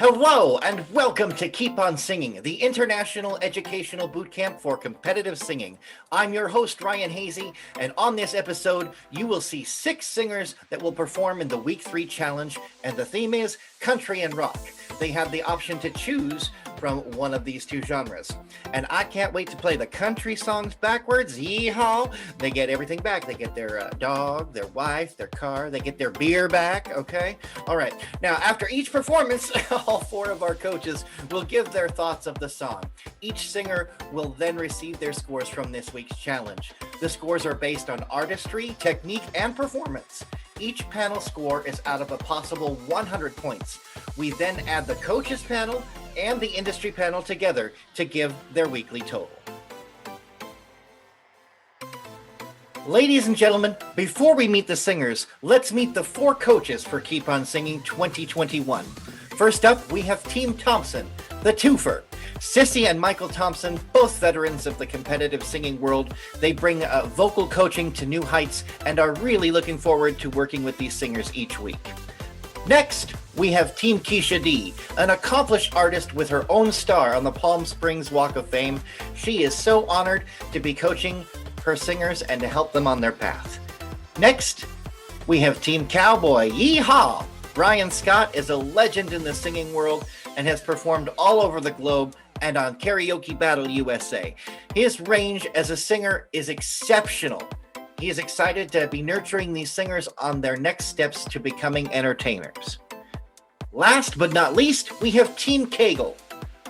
Hello and welcome to Keep On Singing, the international educational boot camp for competitive singing. I'm your host, Ryan Hazy, and on this episode, you will see 6 singers that will perform in the Week 3 challenge, and the theme is country and rock. They have the option to choose from one of these 2 genres. And I can't wait to play the country songs backwards. Yeehaw! They get everything back. They get their dog, their wife, their car. They get their beer back, okay? All right. Now, after each performance, all 4 of our coaches will give their thoughts of the song. Each singer will then receive their scores from this week's challenge. The scores are based on artistry, technique, and performance. Each panel score is out of a possible 100 points. We then add the coaches panel and the industry panel together to give their weekly total. Ladies and gentlemen, before we meet the singers, let's meet the 4 coaches for Keep On Singing 2021. First up, we have Team Thompson, the twofer. Sissy and Michael Thompson, both veterans of the competitive singing world, they bring vocal coaching to new heights and are really looking forward to working with these singers each week. Next, we have Team Keisha D, an accomplished artist with her own star on the Palm Springs Walk of Fame. She is so honored to be coaching her singers and to help them on their path. Next, we have Team Cowboy. Yeehaw! Brian Scott is a legend in the singing world and has performed all over the globe and on Karaoke Battle USA. His range as a singer is exceptional. He is excited to be nurturing these singers on their next steps to becoming entertainers. Last but not least, we have Team Cagle.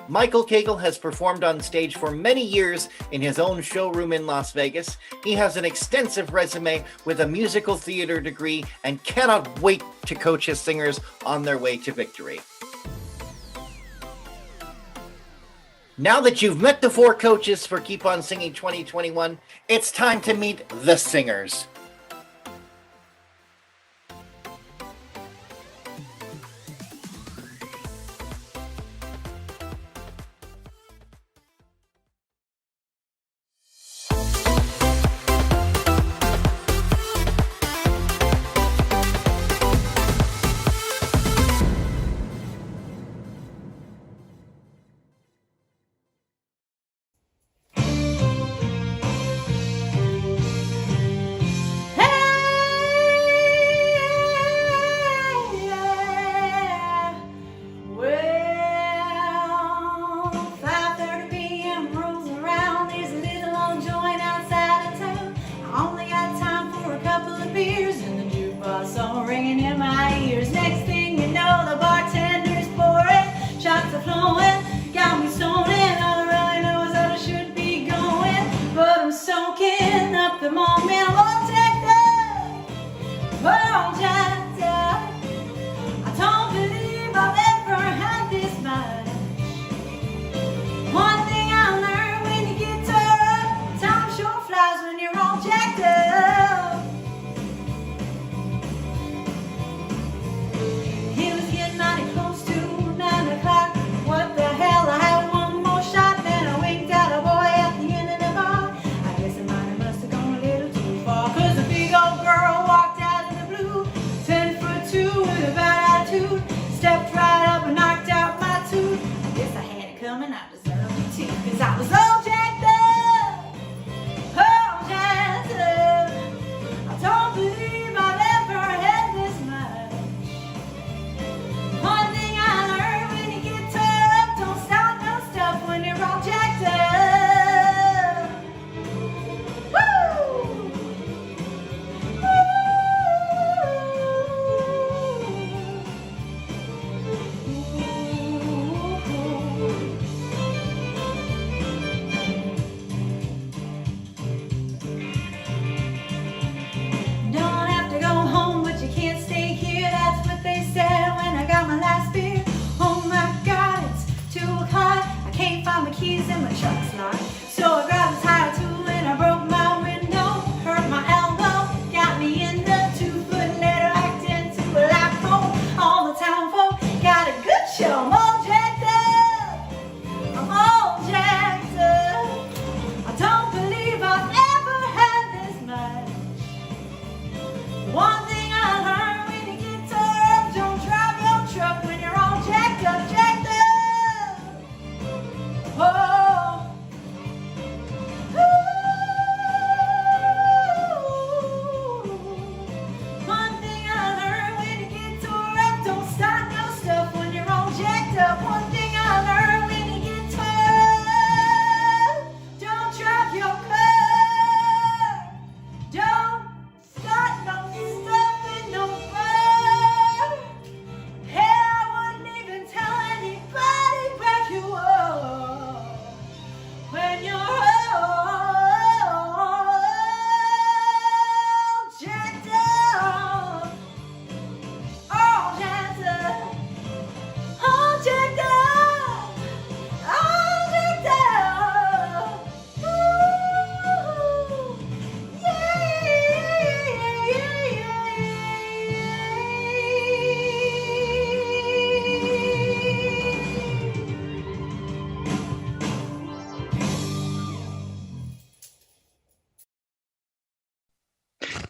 Michael Cagle has performed on stage for many years in his own showroom in Las Vegas. He has an extensive resume with a musical theater degree and cannot wait to coach his singers on their way to victory. Now that you've met the 4 coaches for Keep On Singing 2021, it's time to meet the singers. Tell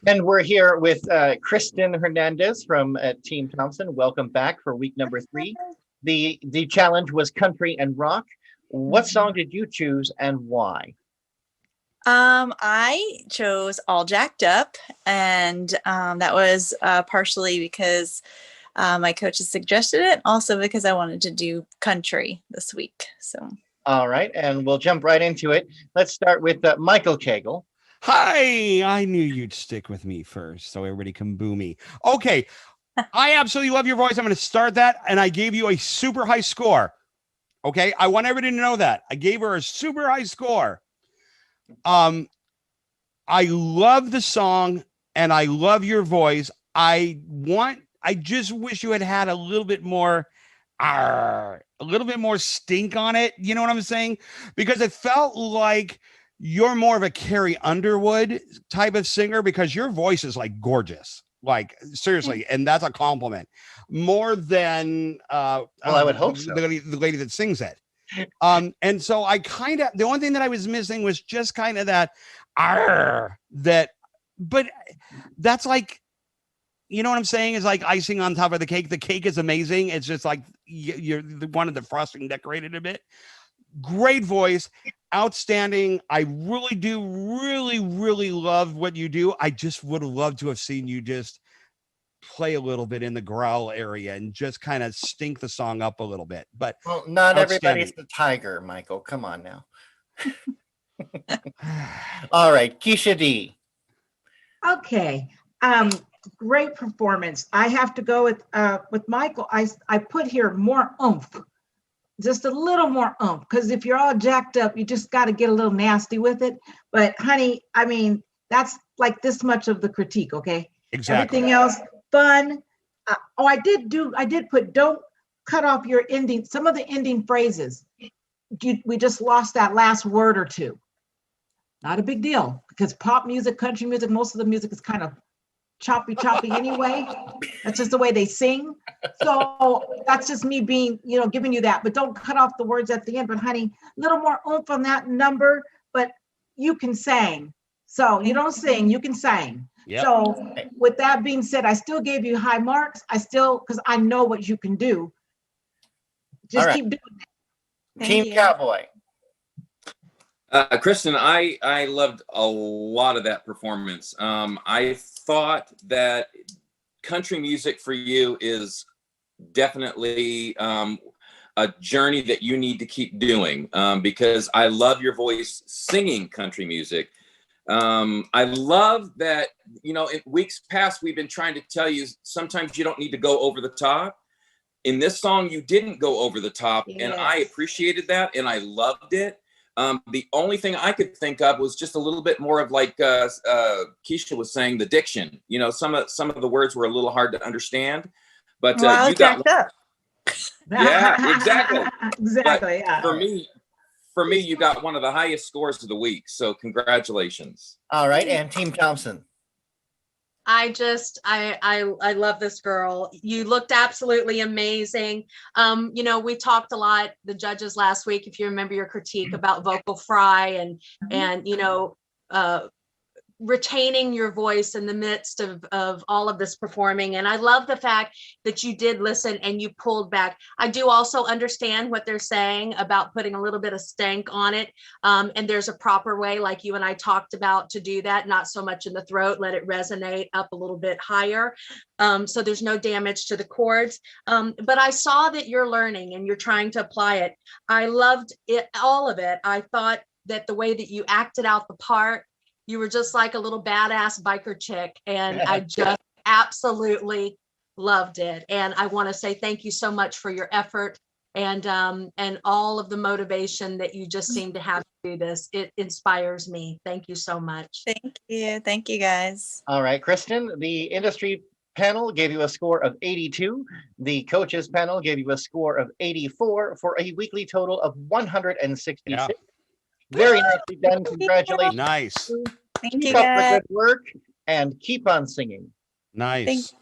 And we're here with Kristen Hernandez from Team Thompson. Welcome back for week number 3. The challenge was country and rock. What song did you choose and why? I chose All Jacked Up, and that was partially because my coaches suggested it, also because I wanted to do country this week. So. All right, and we'll jump right into it. Let's start with Michael Cagle. Hi, I knew you'd stick with me first, so everybody can boo me. Okay, I absolutely love your voice. I'm going to start that, and I gave you a super high score. Okay, I want everybody to know that. I gave her a super high score. I love the song, and I love your voice. I just wish you had a little bit more, a little bit more stink on it. You know what I'm saying? Because it felt like you're more of a Carrie Underwood type of singer, because your voice is like gorgeous, like seriously. And that's a compliment more than, well, I would hope so. The lady that sings it. And so the only thing that I was missing was just kind of that, but that's like, you know what I'm saying? Is like icing on top of the cake. The cake is amazing. It's just like you're wanted the frosting decorated a bit. Great voice, outstanding. I really do really love what you do. I just would have loved to have seen you just play a little bit in the growl area and just kind of stink the song up a little bit. But well, not everybody's the tiger, Michael. Come on now. All right, Keisha D. Okay. Great performance. I have to go with Michael. I put here more oomph, just a little more oomph, because if you're all jacked up, you just got to get a little nasty with it. But honey, I mean, that's like this much of the critique. Okay. Exactly. Everything else fun. I did put, don't cut off your ending. Some of the ending phrases, we just lost that last word or two. Not a big deal, because pop music, country music, most of the music is kind of choppy anyway. That's just the way they sing. So that's just me being, giving you that, but don't cut off the words at the end. But honey, a little more oomph on that number, but you can sing. So you don't sing, you can sing. Yep. So with that being said, I still gave you high marks. Because I know what you can do. Just keep doing it. Team Cowboy. Kristen, I loved a lot of that performance. I thought that country music for you is definitely a journey that you need to keep doing, because I love your voice singing country music. I love that, in weeks past, we've been trying to tell you sometimes you don't need to go over the top. In this song, you didn't go over the top, yes. And I appreciated that, and I loved it. The only thing I could think of was just a little bit more of like Keisha was saying, the diction. Some of the words were a little hard to understand, but you got up. Yeah, exactly. Exactly. Yeah. For me, you got one of the highest scores of the week. So congratulations. All right, and Team Thompson. I love this girl. You looked absolutely amazing. We talked a lot, the judges last week, if you remember your critique about vocal fry and retaining your voice in the midst of all of this performing. And I love the fact that you did listen and you pulled back. I do also understand what they're saying about putting a little bit of stank on it. And there's a proper way, like you and I talked about, to do that, not so much in the throat, let it resonate up a little bit higher. So there's no damage to the chords. But I saw that you're learning and you're trying to apply it. I loved it, all of it. I thought that the way that you acted out the part, you were just like a little badass biker chick, and I just absolutely loved it. And I want to say thank you so much for your effort and all of the motivation that you just seem to have to do this. It inspires me. Thank you so much. Thank you guys. All right, Kristen, the industry panel gave you a score of 82. The coaches panel gave you a score of 84 for a weekly total of 166. Yeah. Very nicely done. Congratulations. Nice. Thank you, keep up guys. the good work and keep on singing. Nice.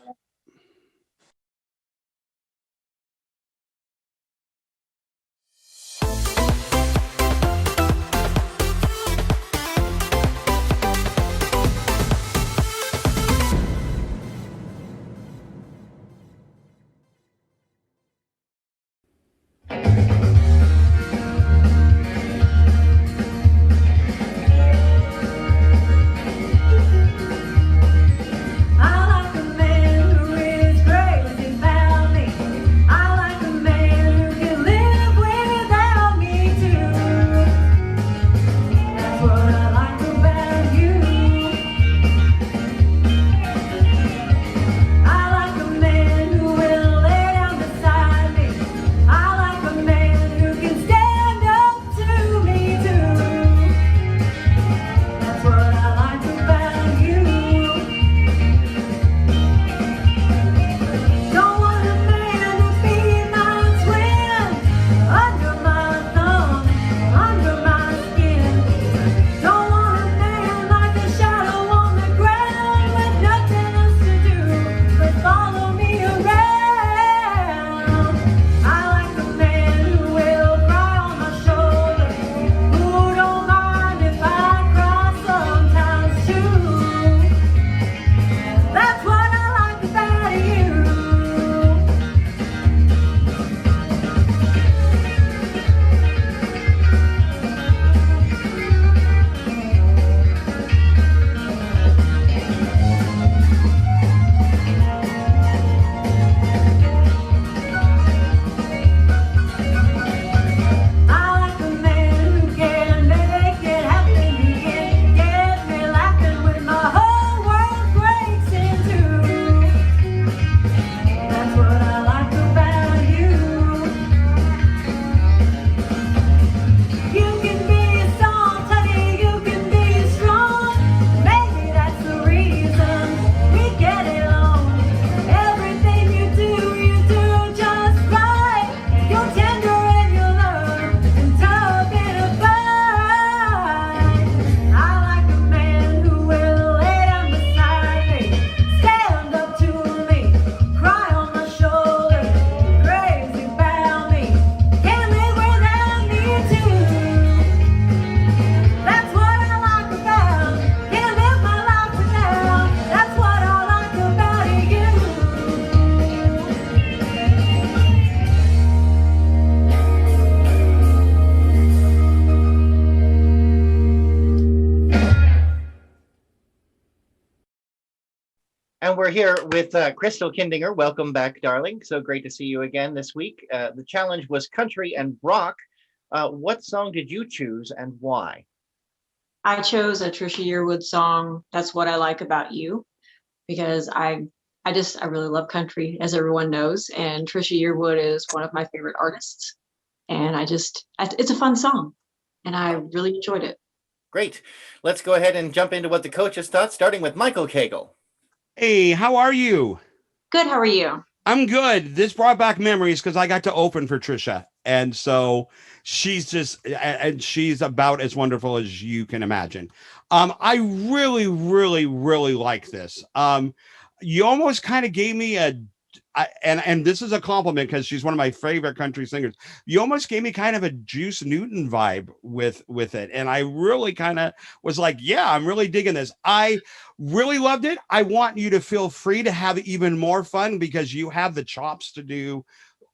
And we're here with Crystal Kindinger. Welcome back, darling. So great to see you again this week. The challenge was country and rock. What song did you choose and why? I chose a Trisha Yearwood song, That's What I Like About You, because I really love country, as everyone knows, and Trisha Yearwood is one of my favorite artists. And it's a fun song, and I really enjoyed it. Great. Let's go ahead and jump into what the coaches thought, starting with Michael Cagle. Hey, how are you? Good, how are you? I'm good. This brought back memories because I got to open for Trisha. And so she's about as wonderful as you can imagine. I really, really, really like this. You almost kind of gave me and this is a compliment because she's one of my favorite country singers. You almost gave me kind of a Juice Newton vibe with it. And I really kind of was like, yeah, I'm really digging this. I really loved it. I want you to feel free to have even more fun because you have the chops to do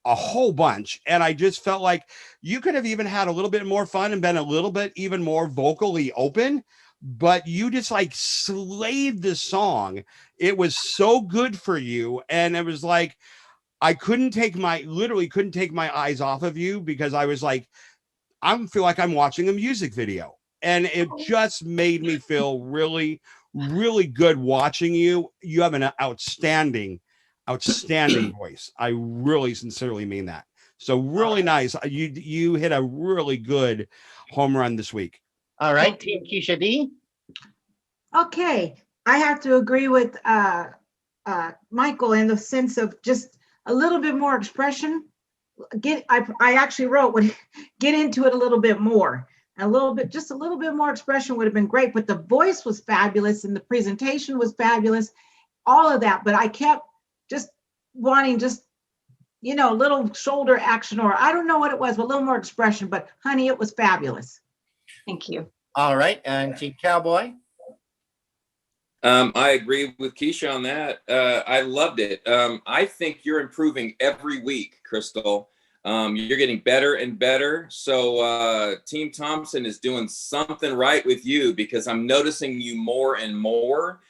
a whole bunch. And I just felt like you could have even had a little bit more fun and been a little bit even more vocally open, but you just like slayed the song. It was so good for you. And it was like, I literally couldn't take my eyes off of you because I was like, I feel like I'm watching a music video. And it just made me feel really, really good watching you. You have an outstanding voice. I really sincerely mean that. So really nice. You hit a really good home run this week. All right, Team Keisha D. Okay, I have to agree with Michael in the sense of just a little bit more expression. I actually wrote, get into it a little bit more. Just a little bit more expression would have been great, but the voice was fabulous and the presentation was fabulous, all of that. But I kept just wanting a little shoulder action, or I don't know what it was, but a little more expression. But honey, it was fabulous. Thank you. All right, and Team Cowboy. I agree with Keisha on that. I loved it. I think you're improving every week, Crystal. You're getting better and better. So Team Thompson is doing something right with you because I'm noticing you more and more.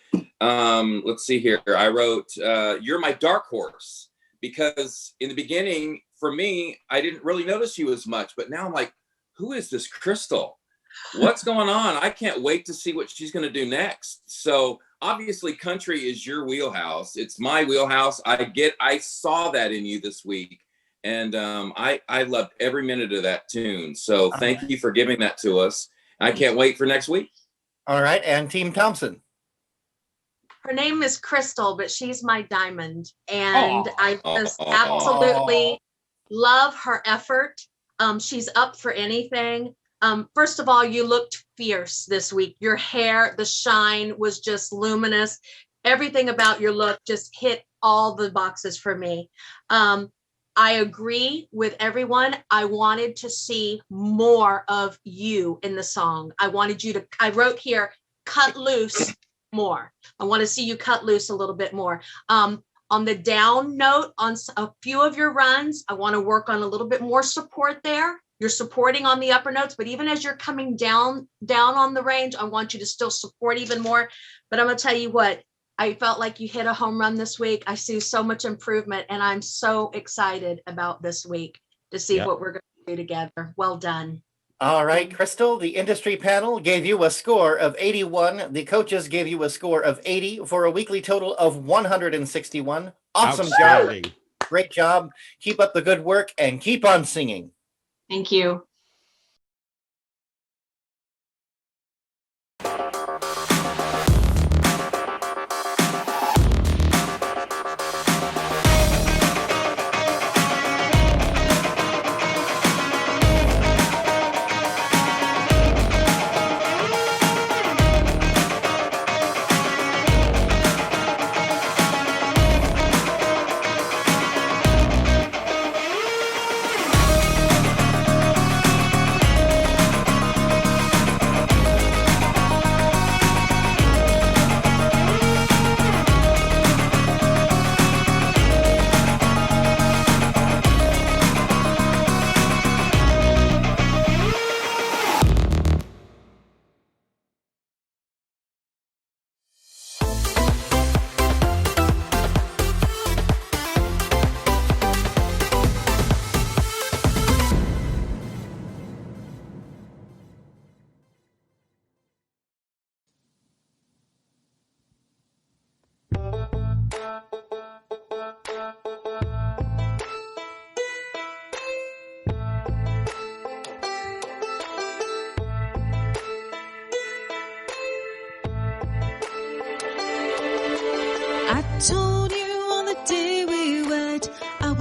Let's see here. I wrote, you're my dark horse because in the beginning, for me, I didn't really notice you as much, but now I'm like, who is this Crystal? What's going on? I can't wait to see what she's going to do next. So obviously country is your wheelhouse. It's my wheelhouse. I saw that in you this week. And I loved every minute of that tune. So thank you for giving that to us. I can't wait for next week. All right, and Team Thompson. Her name is Crystal, but she's my diamond. And I just absolutely love her effort. She's up for anything. First of all, you looked fierce this week. Your hair, the shine was just luminous. Everything about your look just hit all the boxes for me. I agree with everyone. I wanted to see more of you in the song. I wrote here, cut loose more. I want to see you cut loose a little bit more. On the down note, on a few of your runs, I want to work on a little bit more support there. You're supporting on the upper notes, but even as you're coming down on the range, I want you to still support even more. But I'm going to tell you what, I felt like you hit a home run this week. I see so much improvement, and I'm so excited about this week to see what we're going to do together. Well done. All right, Crystal, the industry panel gave you a score of 81. The coaches gave you a score of 80 for a weekly total of 161. Awesome job. Great job. Keep up the good work and keep on singing. Thank you.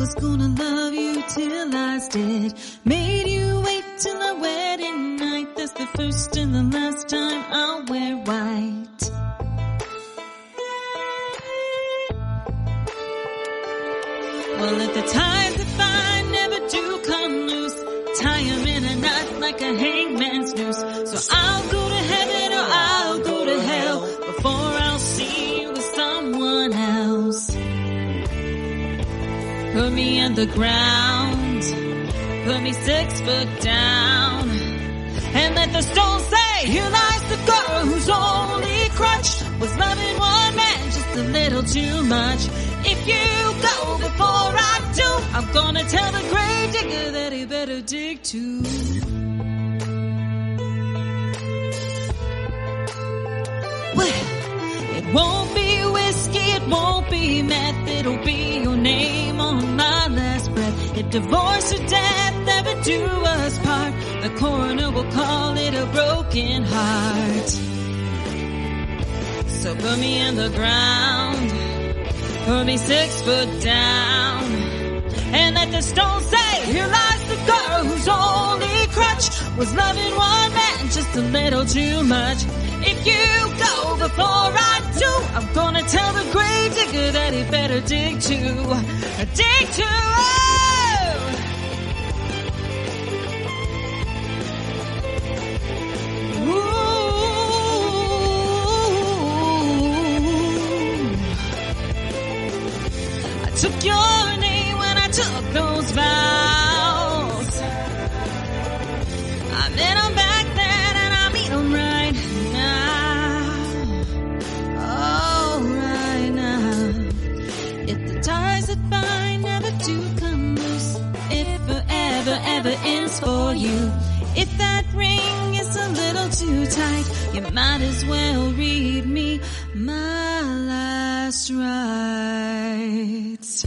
was gonna love you till I was dead. Made you wait till our wedding night. That's the first and the last time I'll wear white. Well, if the ties that bind never do come loose, tie 'em in a knot like a hangman's noose. So I'll go to heaven or I'll go to hell before I'll see you with someone else. Put me in the ground, put me 6 foot down, and let the stone say, here lies the girl whose only crutch was loving one man just a little too much. If you go before I do, I'm gonna tell the grave digger that he better dig too. Well, it won't be whiskey, it won't be meth, it'll be your name on my last breath. If divorce or death ever do us part, the coroner will call it a broken heart. So put me in the ground, put me 6 foot down, and let the stone say, here lies the girl whose only crutch was loving one man just a little too much. If you go before I do, I'm gonna tell the grave digger that he better dig too. Dig too. Took your name when I took those vows. I met 'em back then and I meet 'em right now. Oh, right now. If the ties that bind never do come loose, if forever ever ends for you, if that ring is a little too tight, you might as well read me my last rites.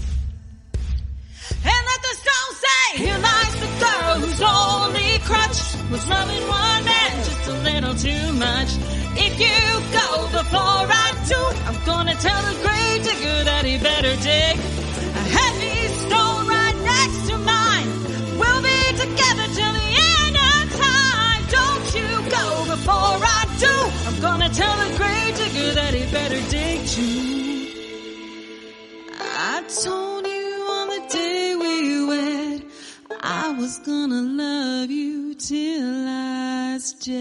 And let the stone say, here lies the girl whose only crutch was loving one man just a little too much. If you go before I do, I'm gonna tell the grave digger that he better dig a heavy stone right next to mine. We'll be together till the end of time. Don't you go before I do, I'm gonna tell the grave digger that he better dig too. I told you on the day we wed, I was gonna love you till I was dead.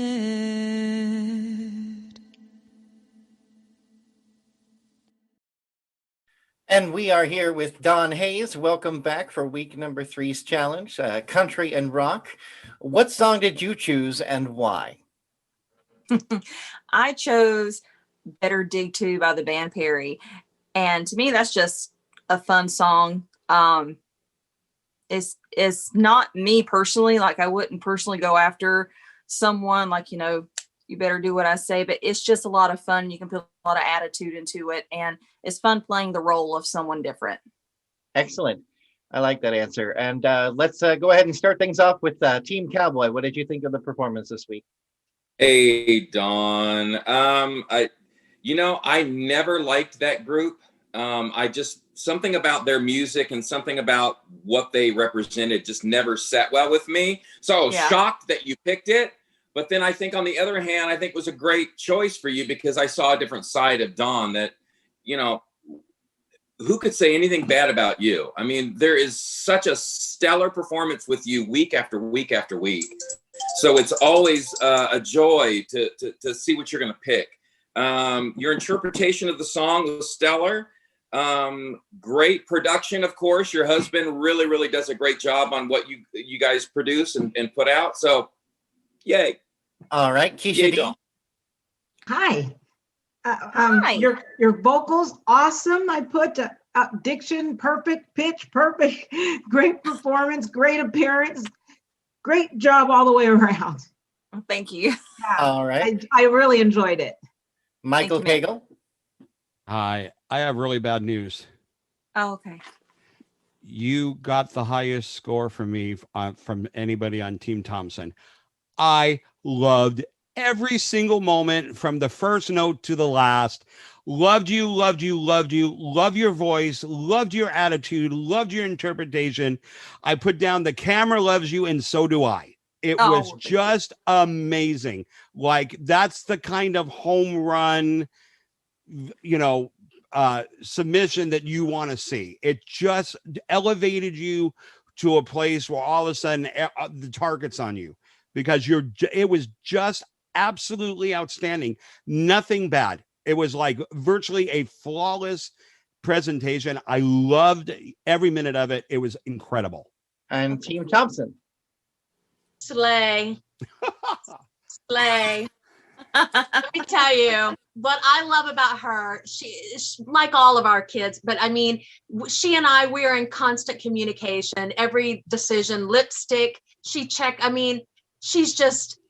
And we are here with Don Hayes. Welcome back for week number 3's challenge, Country and Rock. What song did you choose and why? I chose Better Dig Too by the band Perry. And to me, that's just a fun song. It's not me personally, like I wouldn't personally go after someone like, you better do what I say, but it's just a lot of fun. You can put a lot of attitude into it, and it's fun playing the role of someone different. Excellent. I like that answer. And let's go ahead and start things off with Team Cowboy. What did you think of the performance this week? Hey, Dawn. I never liked that group. Something about their music and something about what they represented just never sat well with me. So I was shocked that you picked it. But then I think on the other hand, I think it was a great choice for you because I saw a different side of Dawn that, who could say anything bad about you? I mean, there is such a stellar performance with you week after week after week. So it's always a joy to see what you're going to pick. Your interpretation of the song was stellar. Great production, of course. Your husband really, really does a great job on what you guys produce and put out. So, yay. All right, Keisha Yay, D. Dawn. Hi. Hi. Your vocals awesome. I put diction perfect, pitch perfect, great performance, great appearance, great job all the way around. Thank you. Yeah, All right. I really enjoyed it. Michael Thank you, Cagle. Hi, I have really bad news. Oh, okay. You got the highest score from me from anybody on Team Thompson. I loved every single moment from the first note to the last. Loved you, loved you, loved you, love your voice, loved your attitude, loved your interpretation. I put down the camera loves you, and so do I. It Oh, was thank you. just amazing. Like, that's the kind of home run, submission that you want to see. It just elevated you to a place where all of a sudden the target's on you, because it was just absolutely outstanding. Nothing bad. It was like virtually a flawless presentation. I loved every minute of it. It was incredible. And Team Thompson. Slay. Slay. Let me tell you what I love about her. She like all of our kids, but I mean, she and we are in constant communication. Every decision, lipstick, I mean, she's just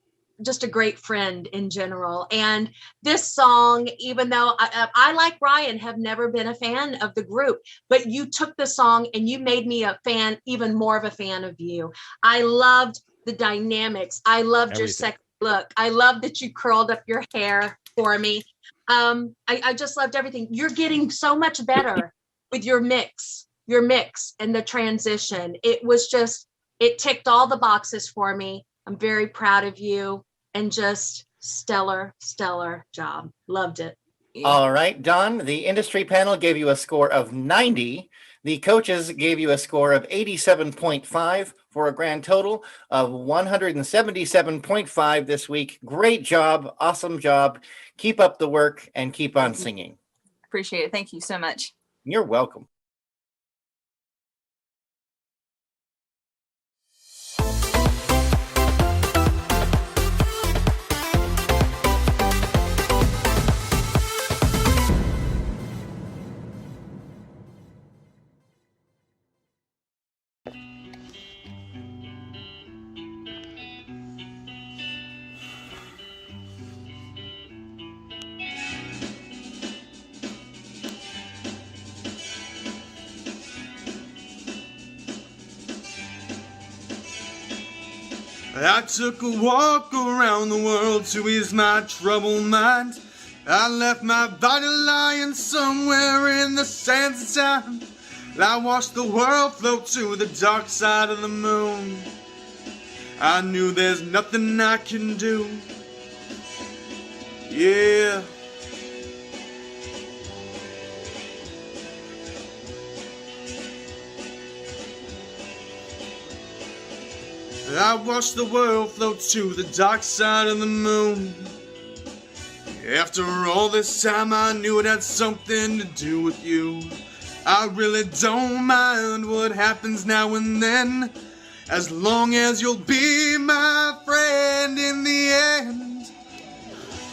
a great friend in general. And this song, even though I like Brian, have never been a fan of the group, but you took the song and you made me a fan, even more of a fan of you. I loved the dynamics. I loved your sexy look. I love that you curled up your hair for me. I just loved everything. You're getting so much better with your mix and the transition. It ticked all the boxes for me. I'm very proud of you, and just stellar job. Loved it. Yeah. All right, Don, the industry panel gave you a score of 90. The coaches gave you a score of 87.5 for a grand total of 177.5 this week. Great job. Awesome job. Keep up the work and keep on singing. Appreciate it. Thank you so much. You're welcome. I took a walk around the world to ease my troubled mind. I left my body lying somewhere in the sands of time. I watched the world float to the dark side of the moon. I knew there's nothing I can do. Yeah. I watched the world float to the dark side of the moon. After all this time, I knew it had something to do with you. I really don't mind what happens now and then, as long as you'll be my friend in the end.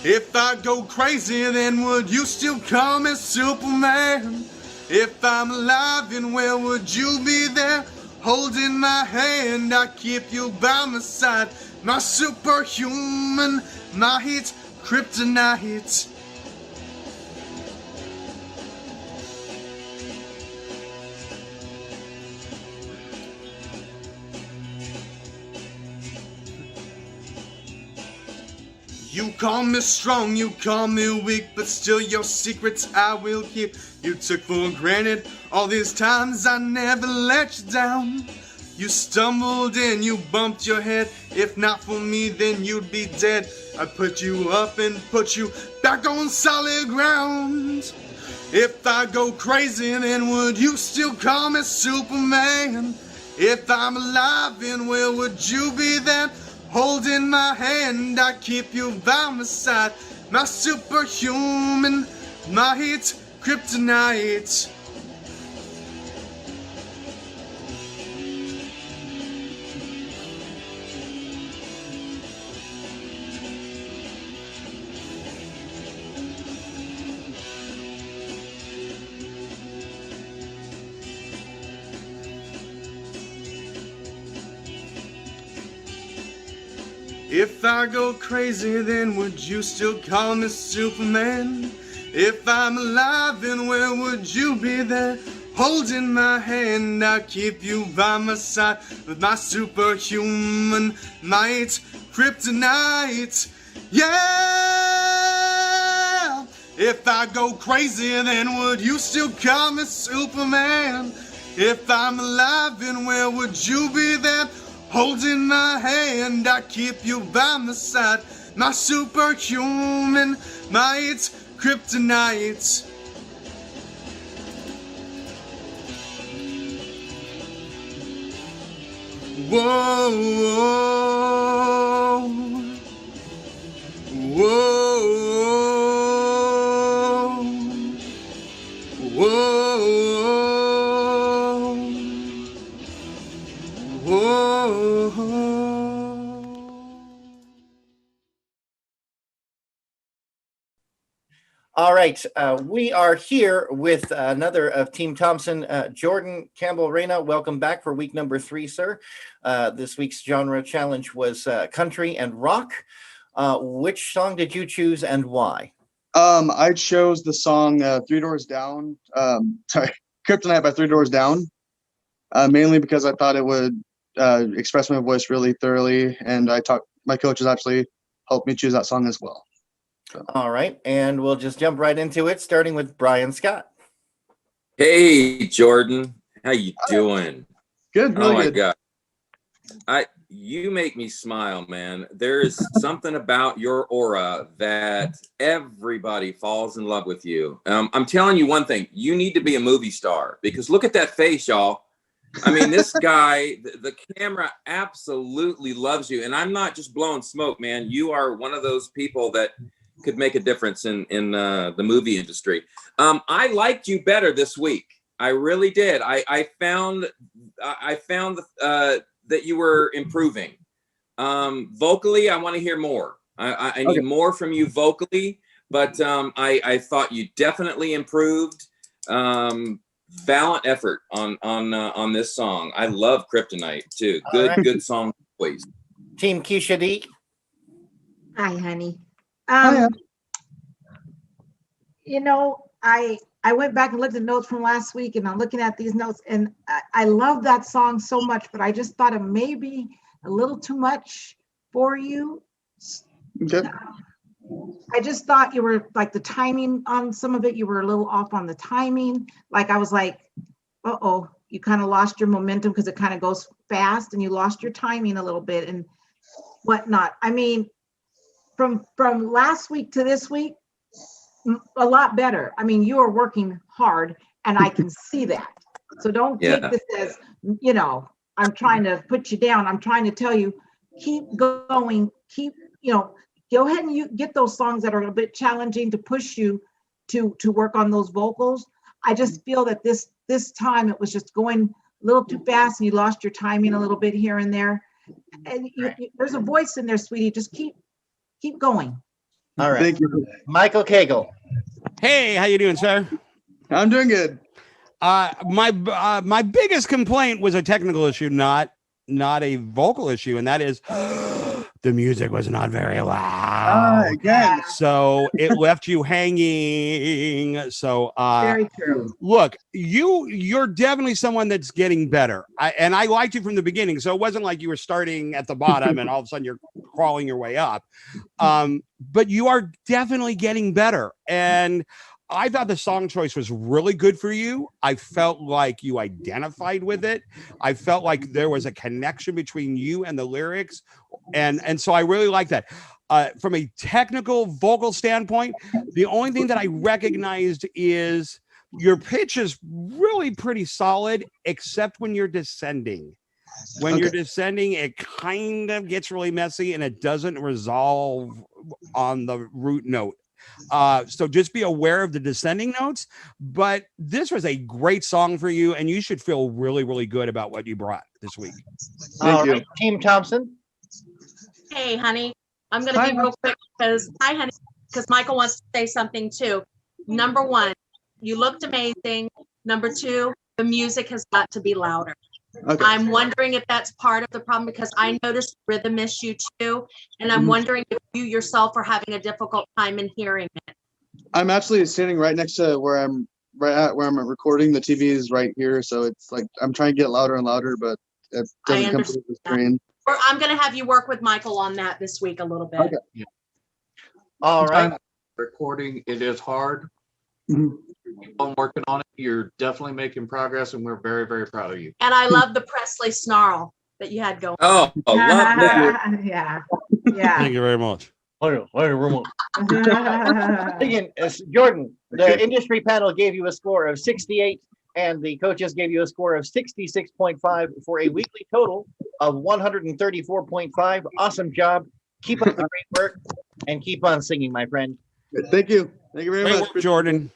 If I go crazy, then would you still call me Superman? If I'm alive and well, would you be there? Holding my hand, I keep you by my side. My superhuman, my heat, kryptonite. You call me strong, you call me weak, but still your secrets I will keep. You took for granted all these times I never let you down. You stumbled and you bumped your head. If not for me, then you'd be dead. I put you up and put you back on solid ground. If I go crazy, then would you still call me Superman? If I'm alive and well, would you be there? Holding my hand, I keep you by my side. My superhuman, my heat, kryptonite. If I go crazy, then would you still call me Superman? If I'm alive and well, would you be there? Holding my hand, I keep you by my side with my superhuman might, kryptonite. Yeah. If I go crazy, then would you still call me Superman? If I'm alive, then where would you be then? Holding my hand, I keep you by my side. My superhuman, my it's kryptonite. Whoa, whoa, whoa, whoa, whoa. All right, we are here with another of Team Thompson, Jordan Campbell-Reyna. Welcome back for week number 3, sir. This week's genre challenge was country and rock. Which song did you choose and why? I chose the song Three Doors Down. Kryptonite by Three Doors Down. Mainly because I thought it would express my voice really thoroughly, and my coaches actually helped me choose that song as well. So. All right, and we'll just jump right into it, starting with Brian Scott. Hey, Jordan, how you doing? Good, really oh my good. God, you make me smile, man. There is something about your aura that everybody falls in love with you. I'm telling you one thing: you need to be a movie star, because look at that face, y'all. I mean, this guy, the camera absolutely loves you, and I'm not just blowing smoke, man. You are one of those people that could make a difference in the movie industry. I liked you better this week. I really did. I found that you were improving. Vocally, I want to hear more. I need more from you vocally, but I thought you definitely improved. Valiant effort on this song. I love Kryptonite too. Good song, please. Team Keisha D. Hi, honey. Hiya. You know, I went back and looked at notes from last week, and I'm looking at these notes, and I love that song so much, but I just thought it may be a little too much for you. Okay. I just thought you were like the timing on some of it, you were a little off on the timing. Like I was like, uh-oh, you kind of lost your momentum because it kind of goes fast, and you lost your timing a little bit and whatnot. I mean, from last week to this week, a lot better. I mean, you are working hard, and I can see that. So don't take this as, I'm trying to put you down. I'm trying to tell you, keep going, go ahead and you get those songs that are a bit challenging to push you to work on those vocals. I just feel that this time it was just going a little too fast, and you lost your timing a little bit here and there. And there's a voice in there, sweetie. Just keep going. All right. Thank you. Michael Cagle. Hey, how you doing, sir? I'm doing good. My biggest complaint was a technical issue, not a vocal issue, and that is the music was not very loud. Again. So it left you hanging. So Very true. look, you're definitely someone that's getting better. I liked you from the beginning, so it wasn't like you were starting at the bottom and all of a sudden you're crawling your way up. But you are definitely getting better. And I thought the song choice was really good for you. I felt like you identified with it. I felt like there was a connection between you and the lyrics. And so I really like that. From a technical vocal standpoint, the only thing that I recognized is your pitch is really pretty solid, except when you're descending. When you're descending, it kind of gets really messy and it doesn't resolve on the root note. So just be aware of the descending notes, but this was a great song for you, and you should feel really, really good about what you brought this week. All right, Team Thompson. Hey, honey, I'm going to be real quick because Michael wants to say something too. Number one, you looked amazing. Number two, the music has got to be louder. Okay. I'm wondering if that's part of the problem, because I noticed rhythm issue too. And I'm wondering if you yourself are having a difficult time in hearing it. I'm actually sitting right next to where I'm recording. The TV is right here. So it's like, I'm trying to get louder and louder, but it doesn't come through the screen. Or I'm going to have you work with Michael on that this week a little bit. Okay. Yeah. All right. Recording, it is hard. Mhm. Keep on working on it. You're definitely making progress, and we're very, very proud of you. And I love the Presley snarl that you had going. Oh, I love that. Yeah. Thank Yeah. you very much. Again, Jordan, the industry panel gave you a score of 68, and the coaches gave you a score of 66.5 for a weekly total of 134.5. Awesome job. Keep up the great work and keep on singing, my friend. Thank you. Thank you very Great much. work, Jordan.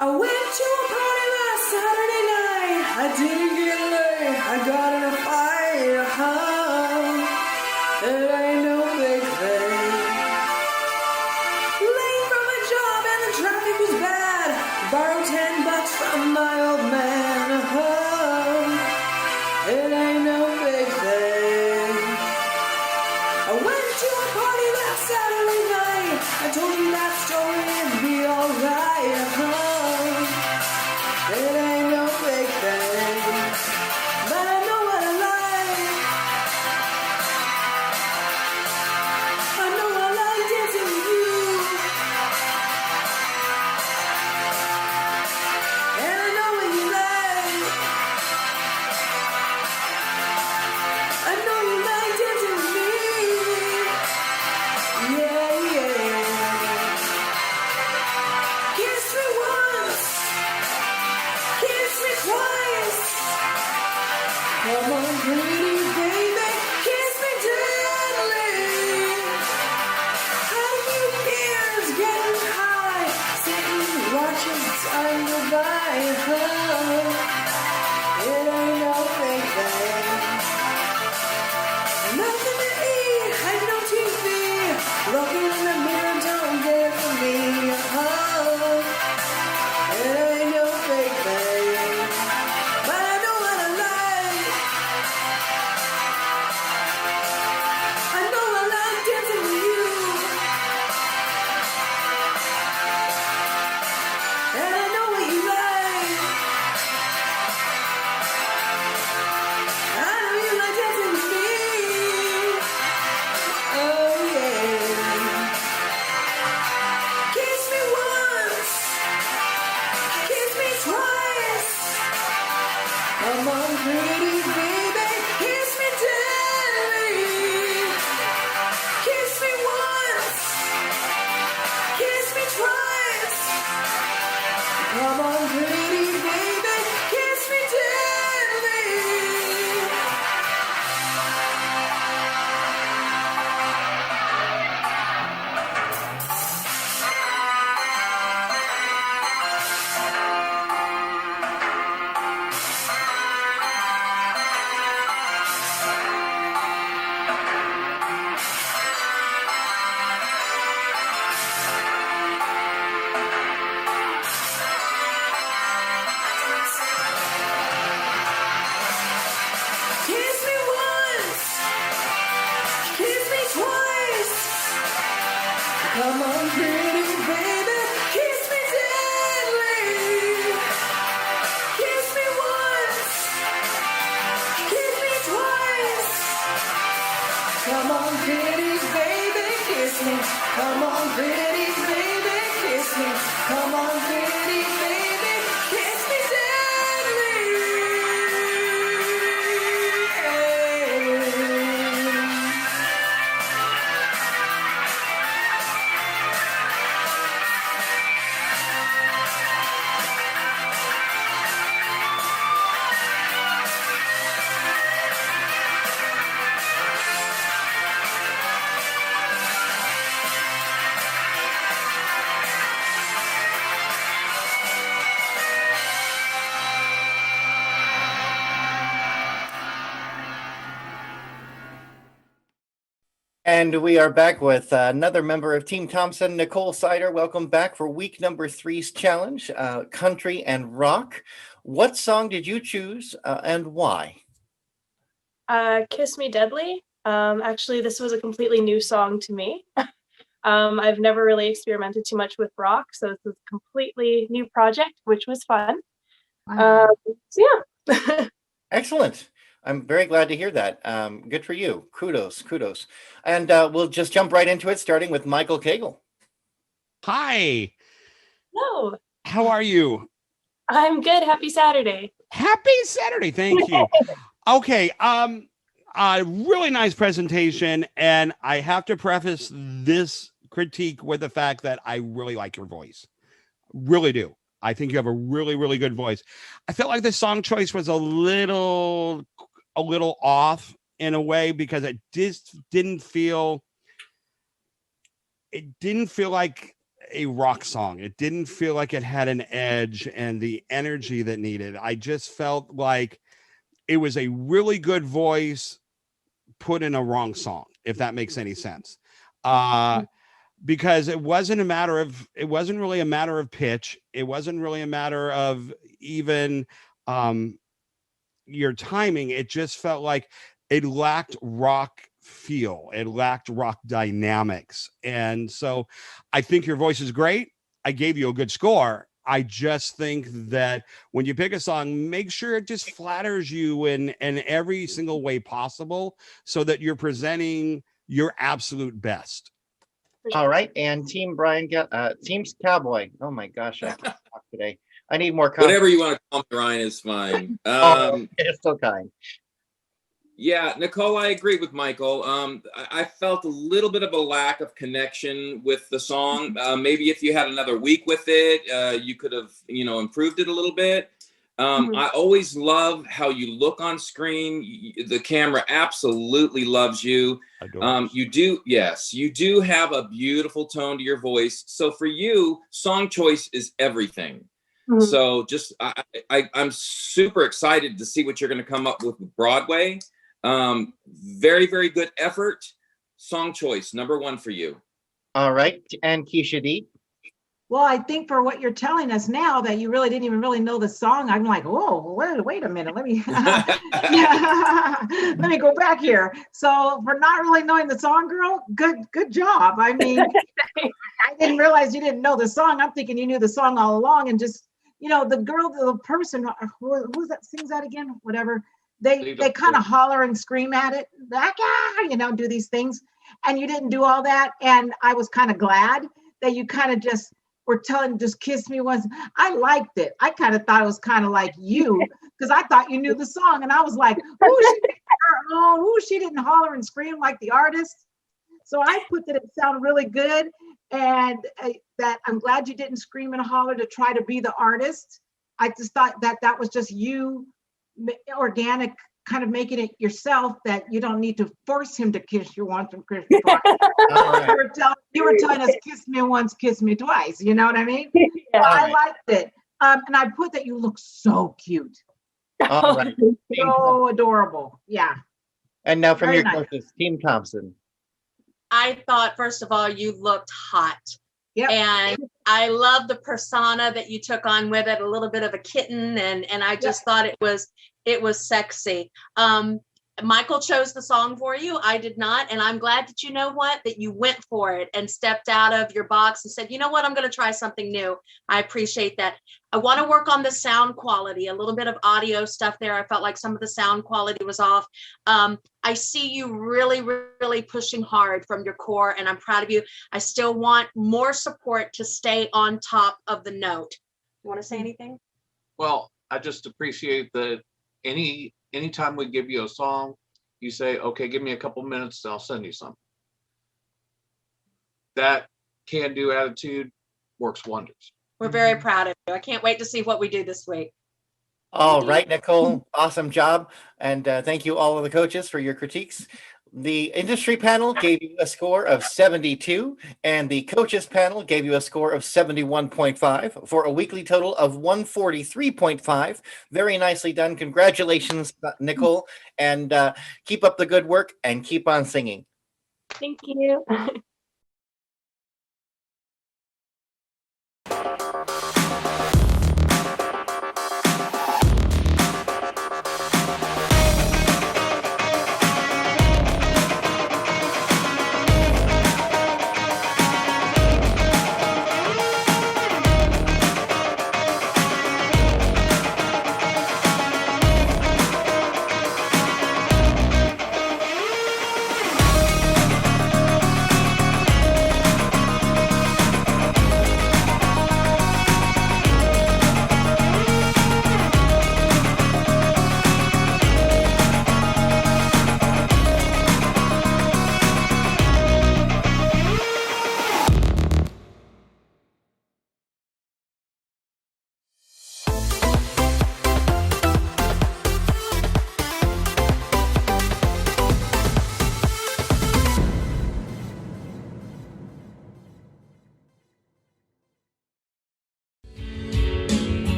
I went to a party last Saturday night. I didn't get laid. I got in a fight. It ain't no big thing. Late from a job and the traffic was bad. Borrowed $10 from my old man. It ain't no big thing. I went to a party last Saturday night. I told you that story, it'd be alright. It ain't no big thing, but I know what I like. I know I like dancing with you, and I know what you like. I know you like dancing with me. Yeah, yeah. Kiss me once. Kiss me twice. Come on, pretty baby, kiss me gently. How you fears getting high, sitting watching time go by. It ain't no big thing. Nothing to eat, and no TV. Looking in the mirror, don't get for me. It ain't no big thing, but I know what I like. I know I like dancing with you, and I know what you like. I know you like dancing with me. Oh yeah. Kiss me once. Kiss me twice. Come on, pretty baby, kiss me gently. Kiss me once. Kiss me twice. Come on, pretty baby, kiss me gently. Kiss me once. Kiss me twice. Come on, pretty baby, kiss me gently. Kiss me once. Kiss me twice. Come on, pretty baby, kiss me. Come on, pretty baby, kiss me. Come on, pretty baby, kiss me gently. And we are back with another member of Team Thompson, Nicole Sider. Welcome back for week number 3's challenge, country and rock. What song did you choose and why? Kiss Me Deadly. Actually, this was a completely new song to me. I've never really experimented too much with rock, so this was a completely new project, which was fun. Wow. So yeah. Excellent. I'm very glad to hear that. Good for you. Kudos, kudos. And we'll just jump right into it, starting with Michael Cagle. Hi. No, How are you? I'm good. Happy Saturday. Happy Saturday. Thank you. Okay. A really nice presentation. And I have to preface this critique with the fact that I really like your voice. Really do. I think you have a really, really good voice. I felt like the song choice was a little off in a way because it just didn't feel like a rock song. It didn't feel like it had an edge and the energy that needed. I just felt like it was a really good voice put in a wrong song, if that makes any sense. Because it wasn't really a matter of pitch. It wasn't really a matter of even your timing. It just felt like it lacked rock feel. It lacked rock dynamics. And so I think your voice is great. I gave you a good score. I just think that when you pick a song, make sure it just flatters you in every single way possible so that you're presenting your absolute best. All right, and Team Team's Cowboy. Oh my gosh, I can't talk today. I need more coffee. Whatever you want to call me, Ryan, is fine. It's so kind. Yeah, Nicole, I agree with Michael. I felt a little bit of a lack of connection with the song. Maybe if you had another week with it, you could have, improved it a little bit. I always love how you look on screen. The camera absolutely loves you. You do have a beautiful tone to your voice. So for you, song choice is everything. So just, I'm super excited to see what you're going to come up with Broadway. Very, very good effort. Song choice, number one for you. All right, and Keisha D. Well, I think for what you're telling us now that you really didn't even really know the song, I'm like, oh, wait a minute. Let me let me go back here. So for not really knowing the song, girl, good job. I mean, I didn't realize you didn't know the song. I'm thinking you knew the song all along, and just the person who's that sings that again, whatever. They kind of holler and scream at it, like, do these things, and you didn't do all that. And I was kind of glad that you kind of just were telling, just kiss me once. I liked it. I kind of thought it was kind of like you, because I thought you knew the song, and I was like, she didn't holler and scream like the artist. So I put that it sounded really good, and that I'm glad you didn't scream and holler to try to be the artist. I just thought that was just you, organic, kind of making it yourself, that you don't need to force him to kiss you once and kiss you twice. You were telling us, kiss me once, kiss me twice. You know what I mean? Yeah. I liked it. And I put that you look so cute. All right. So adorable. Yeah. And now from Very your nice. coaches, Team Thompson. I thought, first of all, you looked hot. Yep. And I love the persona that you took on with it, a little bit of a kitten, and I just thought it was sexy. Michael chose the song for you. I did not. And I'm glad that that you went for it and stepped out of your box and said, you know what, I'm going to try something new. I appreciate that. I want to work on the sound quality, a little bit of audio stuff there. I felt like some of the sound quality was off. I see you really, really pushing hard from your core, and I'm proud of you. I still want more support to stay on top of the note. You want to say anything? Well, I just appreciate that anytime we give you a song, you say, okay, give me a couple minutes and I'll send you some. That can-do attitude works wonders. We're very proud of you. I can't wait to see what we do this week. All right, Nicole, awesome job. And thank you all of the coaches for your critiques. The industry panel gave you a score of 72, and the coaches panel gave you a score of 71.5 for a weekly total of 143.5. Very nicely done. Congratulations, Nicole, and keep up the good work and keep on singing. Thank you.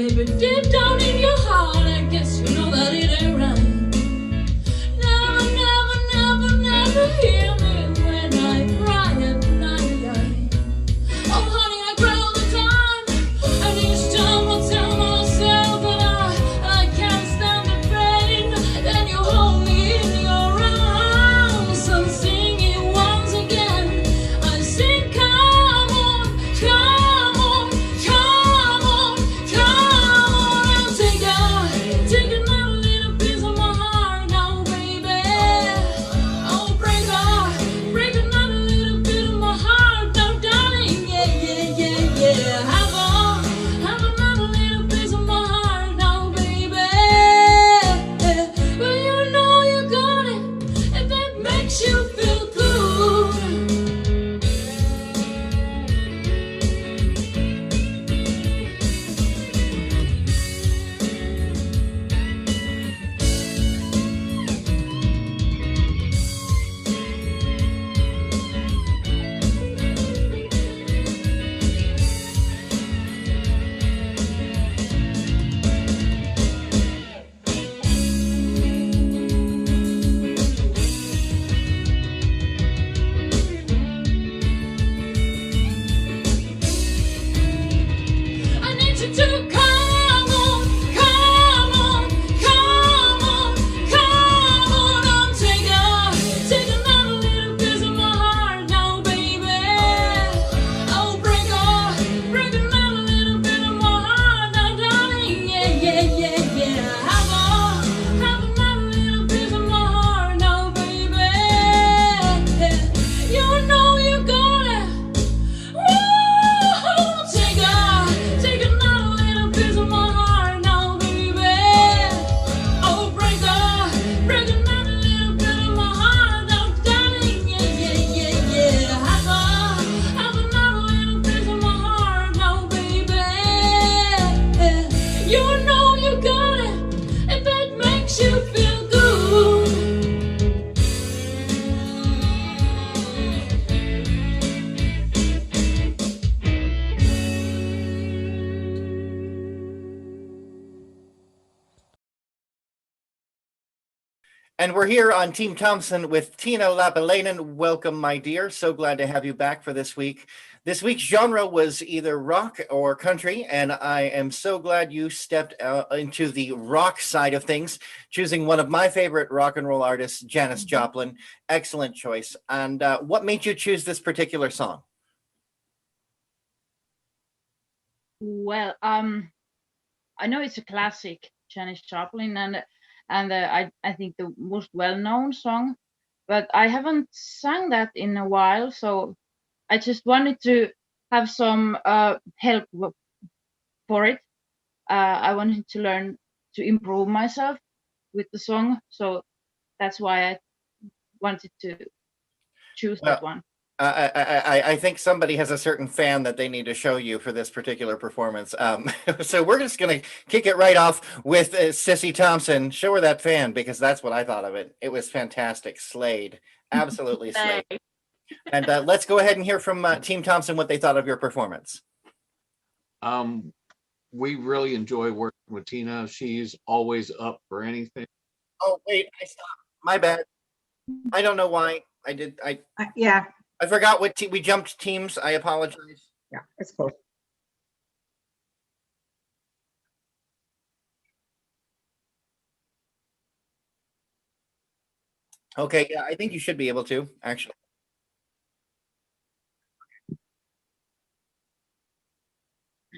baby, deep down in your heart, I guess you know that it ain't right. Never, never, never, never hear me when I cry at night. Oh, honey, I cry all the time, and each time I tell myself that I can't stand the pain. Then you hold me in your arms and sing it once again. I sing, come on, come on, come on, come on. I'll take another little piece of my heart now, baby. Oh, break another little bit of my heart now, darling. Yeah, yeah, yeah, yeah. Have another little piece of my heart now, baby. But you know you got it if it makes you feel good. I need you to come on, come on, come on, come on. I'm take another little piece of my heart now, baby. Oh, break another little bit of my heart now, darling. Yeah, yeah, yeah, yeah. Have another little piece of my heart now, baby. You know you got it. Woo! Take another little piece of my heart now, baby. Oh, break another little bit of my heart now, darling. Yeah, yeah, yeah, yeah. Have another little piece of my heart now, baby. You know you got it if it makes you feel good. And we're here on Team Thompson with Tina Lapalainen. Welcome, my dear. So glad to have you back for this week. This week's genre was either rock or country, and I am so glad you stepped into the rock side of things, choosing one of my favorite rock and roll artists, Janis Joplin. Excellent choice. And what made you choose this particular song? Well, I know it's a classic, Janis Joplin, and I think the most well-known song, but I haven't sung that in a while, so I just wanted to have some help for it. I wanted to learn to improve myself with the song, so that's why I wanted to choose that one. I think somebody has a certain fan that they need to show you for this particular performance. So we're just going to kick it right off with Sissy Thompson. Show her that fan, because that's what I thought of it. It was fantastic. Slayed. Absolutely slayed. And let's go ahead and hear from Team Thompson what they thought of your performance. We really enjoy working with Tina. She's always up for anything. Oh, wait, I stopped. My bad. I don't know why. Yeah, I forgot what we jumped teams. I apologize. yeah, it's close. Okay, yeah, I think you should be able to, actually.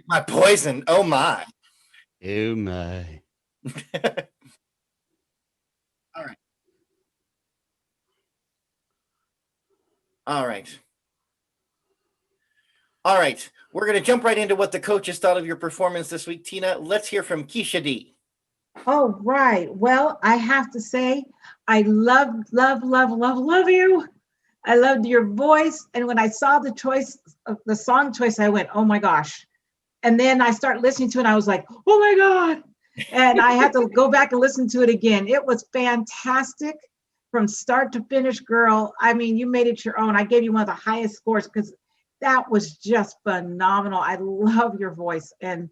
My poison. Oh my. Oh my. All right. All right. All right. We're going to jump right into what the coaches thought of your performance this week. Tina, let's hear from Keisha D. Oh, right. Well, I have to say, I love you. I loved your voice. And when I saw the choice of the song choice, I went, oh my gosh. And then I started listening to it and I was like, oh my God. And I had to go back and listen to it again. It was fantastic from start to finish, girl. I mean, you made it your own. I gave you one of the highest scores because that was just phenomenal. I love your voice. And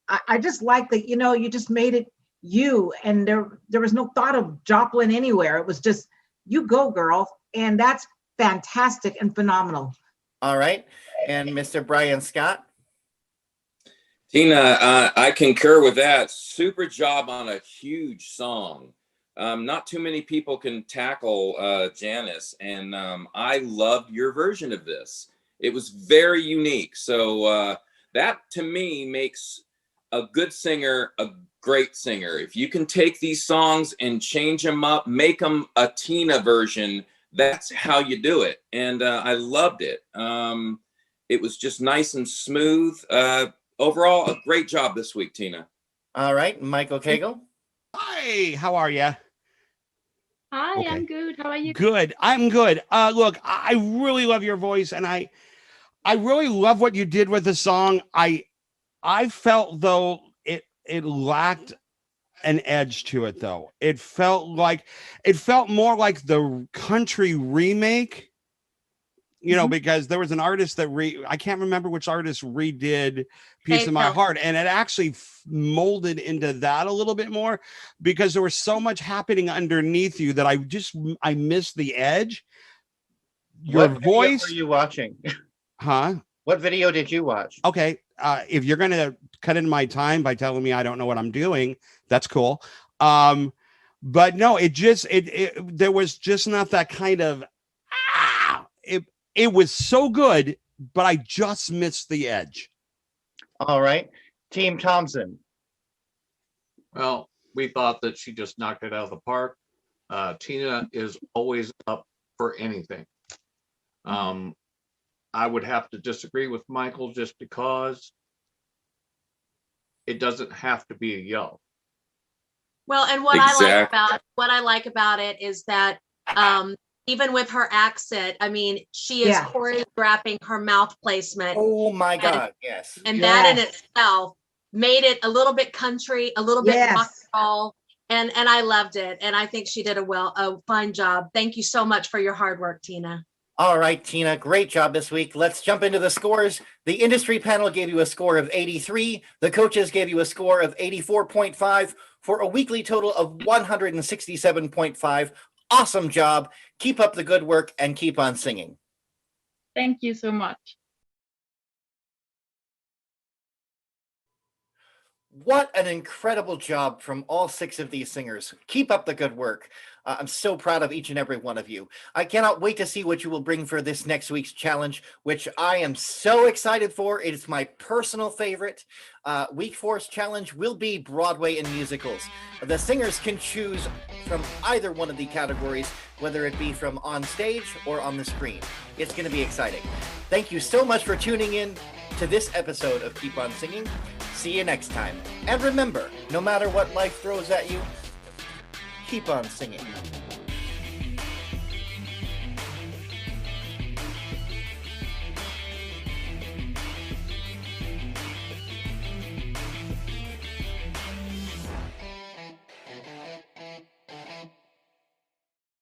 I just like that, you just made it you, and there was no thought of Joplin anywhere. It was just, you go, girl. And that's fantastic and phenomenal. All right. And Mr. Brian Scott? Tina, I concur with that. Super job on a huge song. Not too many people can tackle Janice, and I loved your version of this. It was very unique. So that to me makes a good singer a great singer. If you can take these songs and change them up, make them a Tina version, that's how you do it. And I loved it. It was just nice and smooth. Overall, a great job this week, Tina. All right, Michael Cagle. Hi, how are you? Hi, Okay. I'm good. How are you? Good. I'm good. Look, I really love your voice, and I really love what you did with the song. I felt though it lacked an edge to it though. It felt more like the country remake, because there was an artist that I can't remember which artist redid Piece of My Heart, and it actually molded into that a little bit more because there was so much happening underneath you that I missed the edge. Your What voice. video were you watching? Huh? What video did you watch? Okay. If you're going to cut in my time by telling me I don't know what I'm doing, that's cool. But no, there was just not that kind of, it was so good, but I just missed the edge. All right. Team Thompson. Well, we thought that she just knocked it out of the park. Tina is always up for anything. I would have to disagree with Michael just because it doesn't have to be a yell. Well, and what I like about it is that even with her accent, I mean, she is choreographing her mouth placement. Oh my God, yes. And that in itself made it a little bit country, a little bit rock and roll, and I loved it. And I think she did a fine job. Thank you so much for your hard work, Tina. All right, Tina, great job this week. Let's jump into the scores. The industry panel gave you a score of 83. The coaches gave you a score of 84.5 for a weekly total of 167.5. Awesome job. Keep up the good work and keep on singing. Thank you so much. What an incredible job from all 6 of these singers. Keep up the good work. I'm so proud of each and every one of you. I cannot wait to see what you will bring for this next week's challenge, which I am so excited for. It is my personal favorite. Week 4's challenge will be Broadway and musicals. The singers can choose from either one of the categories, whether it be from on stage or on the screen. It's going to be exciting. Thank you so much for tuning in to this episode of Keep On Singing. See you next time. And remember, no matter what life throws at you, keep on singing.